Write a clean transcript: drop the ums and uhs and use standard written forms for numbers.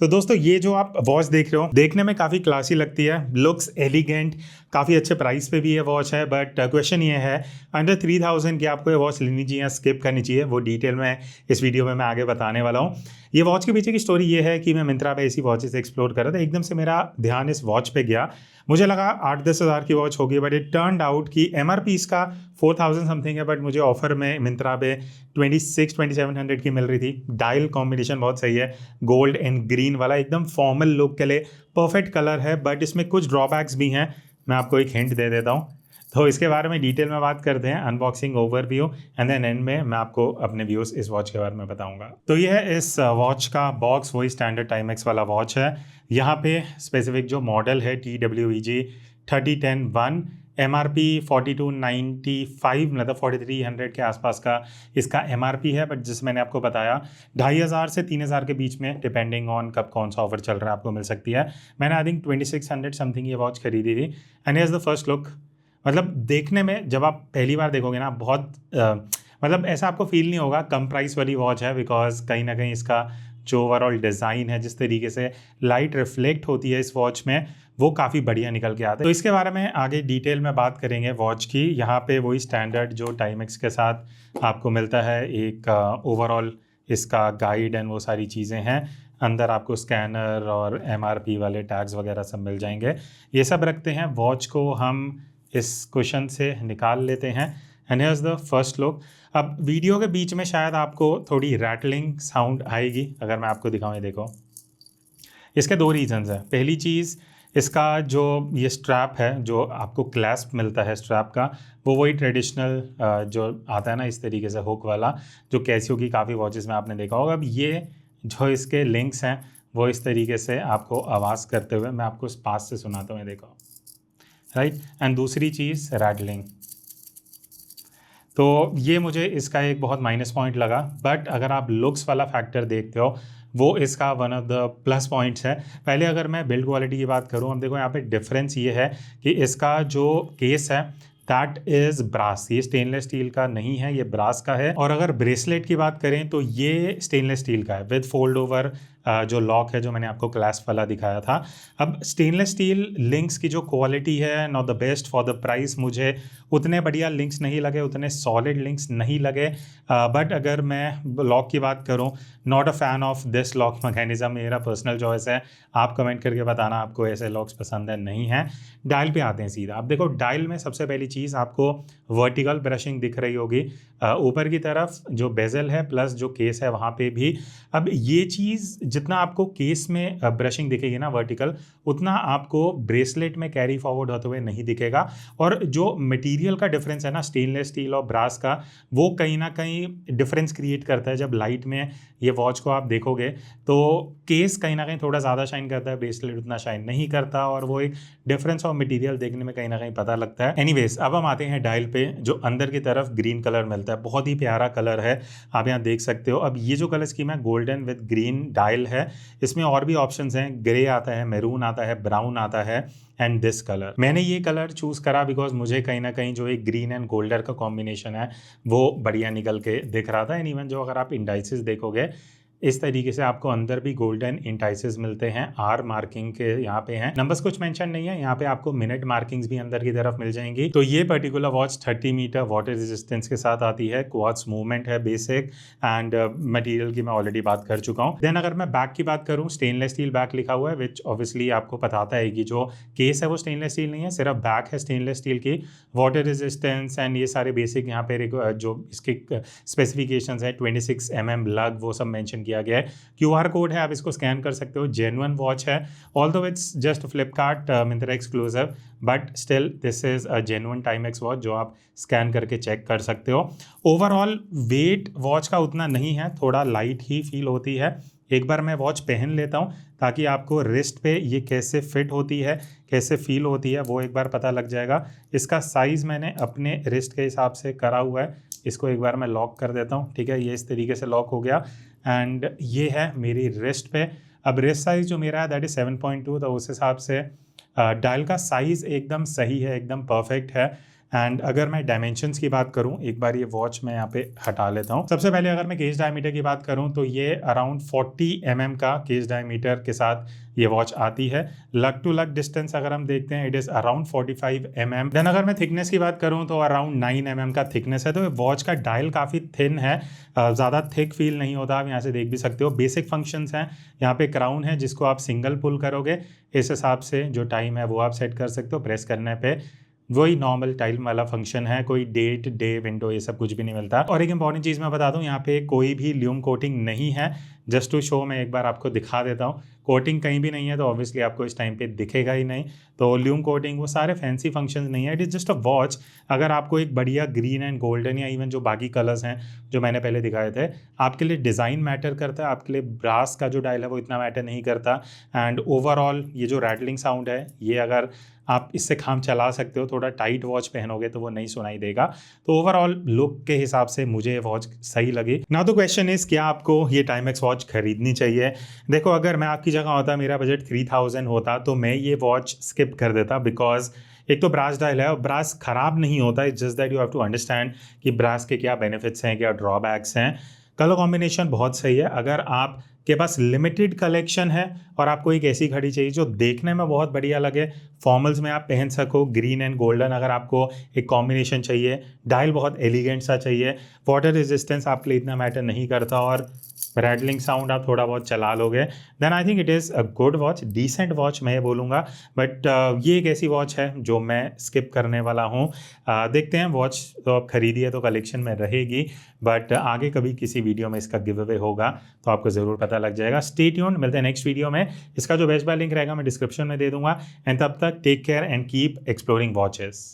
तो दोस्तों ये जो आप वॉच देख रहे हो देखने में काफ़ी क्लासी लगती है, लुक्स एलिगेंट, काफ़ी अच्छे प्राइस पे भी ये वॉच है। बट क्वेश्चन ये है अंडर 3000 की आपको ये वॉच लेनी चाहिए या स्किप करनी चाहिए, वो डिटेल में इस वीडियो में मैं आगे बताने वाला हूँ। ये वॉच के पीछे की स्टोरी ये है कि मैं मिंत्रा पे ऐसी वॉचेस एक्सप्लोर कर रहा था, एकदम से मेरा ध्यान इस वॉच पे गया। मुझे लगा 8-10 हज़ार की वॉच होगी, बट इट टर्न्ड आउट कि MRP इसका 4000 समथिंग है, बट मुझे ऑफर में मिंत्रा पे 2700 की मिल रही थी। डायल कॉम्बिनेशन बहुत सही है, गोल्ड एंड ग्रीन वाला, एकदम फॉर्मल लुक के लिए परफेक्ट कलर है। बट इसमें कुछ ड्रॉबैक्स भी हैं, मैं आपको एक हिंट दे देता हूँ। तो इसके बारे में डिटेल में बात करते हैं, unboxing, overview, and then end में मैं आपको अपने व्यूज इस वॉच के बारे में बताऊंगा। तो ये है इस वॉच का बॉक्स, वही स्टैंडर्ड टाइमेक्स वाला वॉच है। यहाँ पे स्पेसिफिक जो मॉडल है TWEG 3010-1, MRP 4295 मतलब 4300 के आसपास का इसका MRP है। बट जैसे मैंने आपको बताया 2500 से 3000 के बीच में, डिपेंडिंग ऑन कब कौन सा ऑफर चल रहा है, आपको मिल सकती है। मैंने आई थिंक 2600 समथिंग ये वॉच खरीदी थी। And here's the first look. मतलब देखने में जब आप पहली बार देखोगे ना, बहुत मतलब ऐसा आपको फील नहीं होगा कम प्राइस वाली वॉच है, बिकॉज कहीं ना कहीं इसका जो ओवरऑल डिज़ाइन है, जिस तरीके से लाइट रिफ्लेक्ट होती है इस वॉच में, वो काफ़ी बढ़िया निकल के आता है। तो इसके बारे में आगे डिटेल में बात करेंगे वॉच की। यहाँ पे वही स्टैंडर्ड जो टाइमेक्स के साथ आपको मिलता है, एक ओवरऑल इसका गाइड एंड वो सारी चीज़ें हैं। अंदर आपको स्कैनर और MRP वाले टैग्स वगैरह सब मिल जाएंगे, ये सब रखते हैं। वॉच को हम इस क्वेश्चन से निकाल लेते हैं। And here's the first look. अब वीडियो के बीच में शायद आपको थोड़ी रैटलिंग साउंड आएगी अगर मैं आपको दिखाऊं। ये देखो, इसके दो रीजंस हैं। पहली चीज़, इसका जो ये स्ट्रैप है, जो आपको क्लैस्प मिलता है स्ट्रैप का, वो वही ट्रेडिशनल जो आता है ना इस तरीके से हुक वाला, जो कैसियो की काफ़ी वॉचेस में आपने देखा होगा। अब ये जो इसके लिंक्स हैं वो इस तरीके से आपको आवाज़ करते हुए मैं आपको पास से सुनाता हूँ, ये देखो, राइट। एंड दूसरी चीज़ रैटलिंग, तो ये मुझे इसका एक बहुत माइनस पॉइंट लगा। बट अगर आप लुक्स वाला फैक्टर देखते हो, वो इसका one of the plus points है। पहले अगर मैं बिल्ड क्वालिटी की बात करूँ, अब देखो यहाँ पे डिफरेंस ये है कि इसका जो केस है दैट इज़ ब्रास, ये स्टेनलेस स्टील का नहीं है, ये ब्रास का है। और अगर ब्रेसलेट की बात करें तो ये स्टेनलेस स्टील का है विद फोल्ड ओवर जो लॉक है, जो मैंने आपको क्लैस्प वाला दिखाया था। अब स्टेनलेस स्टील लिंक्स की जो क्वालिटी है, not the best for the price. मुझे उतने बढ़िया लिंक्स नहीं लगे, उतने सॉलिड लिंक्स नहीं लगे। बट अगर मैं लॉक की बात करूं, not a fan of this lock mechanism, मेरा पर्सनल चॉइस है। आप कमेंट करके बताना आपको ऐसे लॉक्स पसंद है नहीं है। डायल पे आते हैं सीधा। आप देखो डायल में सबसे पहली चीज़ आपको वर्टिकल ब्रशिंग दिख रही होगी, ऊपर की तरफ जो बेजल है प्लस जो केस है वहाँ पे भी। अब ये चीज़ जितना आपको केस में ब्रशिंग दिखेगी ना वर्टिकल, उतना आपको ब्रेसलेट में कैरी फॉरवर्ड होते हुए नहीं दिखेगा। और जो मटेरियल का डिफरेंस है ना स्टेनलेस स्टील और ब्रास का, वो कहीं ना कहीं डिफरेंस क्रिएट करता है। जब लाइट में ये वॉच को आप देखोगे तो केस कहीं ना कहीं थोड़ा ज़्यादा शाइन करता है, ब्रेसलेट उतना शाइन नहीं करता, और वो एक डिफरेंस ऑफ मटेरियल देखने में कहीं ना कहीं पता लगता है। एनीवेज, अब हम आते हैं डायल पे। जो अंदर की तरफ ग्रीन कलर मिलता है, बहुत ही प्यारा कलर है, आप यहाँ देख सकते हो। अब ये जो कलर स्कीम है गोल्डन विद ग्रीन डायल है। इसमें और भी ऑप्शंस हैं, ग्रे आता है, मैरून आता है, ब्राउन आता है, एंड दिस कलर। मैंने ये कलर चूज करा बिकॉज मुझे कहीं ना कहीं जो एक ग्रीन एंड गोल्डर का कॉम्बिनेशन है वो बढ़िया निकल के दिख रहा था। एंड इवन जो अगर आप इंडाइसिस देखोगे, इस तरीके से आपको अंदर भी गोल्डन इंडाइसिस मिलते हैं, R मार्किंग के यहाँ पे हैं। नंबर्स कुछ मेंशन नहीं है यहाँ पे, आपको मिनट मार्किंग्स भी अंदर की तरफ मिल जाएंगी। तो ये particular watch 30 metre water resistance के साथ आती है, क्वार्ट्ज मूवमेंट है बेसिक, एंड मटेरियल की मैं ऑलरेडी बात कर चुका हूँ। देन अगर मैं बैक की बात करूँ, स्टेनलेस स्टील बैक लिखा हुआ है, विच ऑब्वियसली आपको बताता है कि जो केस है वो स्टेनलेस स्टील नहीं है, सिर्फ बैक है स्टेनलेस स्टील की। वाटर रेजिस्टेंस एंड ये सारे बेसिक यहाँ पे जो इसके स्पेसिफिकेशन है, 26 mm लग, वो सब मेंशन किया गया है। QR कोड है, आप इसको स्कैन कर सकते हो। जेन्युइन वॉच है, although it's just Flipkart Myntra exclusive, but still this is a genuine Timex watch जो आप स्कैन करके चेक कर सकते हो। ओवरऑल वेट वॉच का उतना नहीं है, थोड़ा लाइट ही फील होती है। एक बार मैं वॉच पहन लेता हूँ ताकि आपको रिस्ट पे ये कैसे फिट होती है, कैसे फील होती है, वो एक बार पता लग जाएगा। इसका साइज़ मैंने अपने रिस्ट के हिसाब से करा हुआ है। इसको एक बार मैं लॉक कर देता हूँ, ठीक है, ये इस तरीके से लॉक हो गया। एंड ये है मेरी रिस्ट पे। अब रिस्ट साइज़ जो मेरा है दैट इज़ 7.2, तो उस हिसाब से डायल का साइज़ एकदम सही है, एकदम परफेक्ट है। एंड अगर मैं डायमेंशंस की बात करूं, एक बार ये वॉच मैं यहाँ पे हटा लेता हूं। सबसे पहले अगर मैं केस डायमीटर की बात करूं तो ये अराउंड 40 mm का केस डायमीटर के साथ ये वॉच आती है। लग टू लग डिस्टेंस अगर हम देखते हैं, it is around 45 mm। Then अगर मैं थिकनेस की बात करूं तो अराउंड 9 mm का थिकनेस है। तो वॉच का डायल काफ़ी थिन है, ज़्यादा थिक फील नहीं होता। आप यहाँ से देख भी सकते हो। बेसिक फंक्शंस हैं, यहाँ पे क्राउन है जिसको आप सिंगल पुल करोगे, इस हिसाब से जो टाइम है वो आप सेट कर सकते हो। प्रेस करने पे वही नॉर्मल टाइम वाला फंक्शन है, कोई डेट डे विंडो ये सब कुछ भी नहीं मिलता। और एक इंपॉर्टेंट चीज़ मैं बता दूं, यहाँ पे कोई भी ल्यूम कोटिंग नहीं है। जस्ट टू शो मैं एक बार आपको दिखा देता हूँ। कोटिंग कहीं भी नहीं है तो ऑब्वियसली आपको इस टाइम पे दिखेगा ही नहीं। तो ल्यूम कोटिंग वो सारे फैंसी फंक्शंस नहीं है, it is just a watch. अगर आपको एक बढ़िया ग्रीन एंड गोल्डन या इवन जो बाकी कलर्स हैं जो मैंने पहले दिखाए थे, आपके लिए डिज़ाइन मैटर करता है, आपके लिए ब्रास का जो डायल है वो इतना मैटर नहीं करता। एंड ओवरऑल ये जो रैटलिंग साउंड है, ये अगर आप इससे काम चला सकते हो, थोड़ा टाइट वॉच पहनोगे तो वो नहीं सुनाई देगा। तो ओवरऑल लुक के हिसाब से मुझे ये वॉच सही लगी। नाउ द क्वेश्चन इज, क्या आपको ये टाइमेक्स वॉच खरीदनी चाहिए? देखो, अगर मैं आपकी जगह होता, मेरा बजट 3000 होता, तो मैं ये वॉच स्किप कर देता। बिकॉज एक तो ब्रास डायल है और ब्रास खराब नहीं होता। It's just that you have to understand कि ब्रास के क्या बेनिफिट्स हैं, क्या ड्रॉबैक्स हैं। कलर कॉम्बिनेशन बहुत सही है। अगर आप के पास लिमिटेड कलेक्शन है और आपको एक ऐसी घड़ी चाहिए जो देखने में बहुत बढ़िया लगे, फॉर्मल्स में आप पहन सको, ग्रीन एंड गोल्डन अगर आपको एक कॉम्बिनेशन चाहिए, डायल बहुत एलिगेंट सा चाहिए, वाटर रेजिस्टेंस आपके लिए इतना मैटर नहीं करता और रैटलिंग साउंड आप थोड़ा बहुत चला लोगे, then I think it is a good watch, decent watch मैं ये बोलूँगा। बट ये एक ऐसी वॉच है जो मैं स्किप करने वाला हूँ। देखते हैं, वॉच तो आप खरीदी है तो कलेक्शन में रहेगी, बट आगे कभी किसी वीडियो में इसका गिव अवे होगा तो आपको ज़रूर पता लग जाएगा। स्टे ट्यून्ड, मिलते हैं नेक्स्ट वीडियो में। इसका जो बेस्ट बाय लिंक रहेगा मैं डिस्क्रिप्शन में दे दूंगा। एंड तब तक take care and keep exploring watches.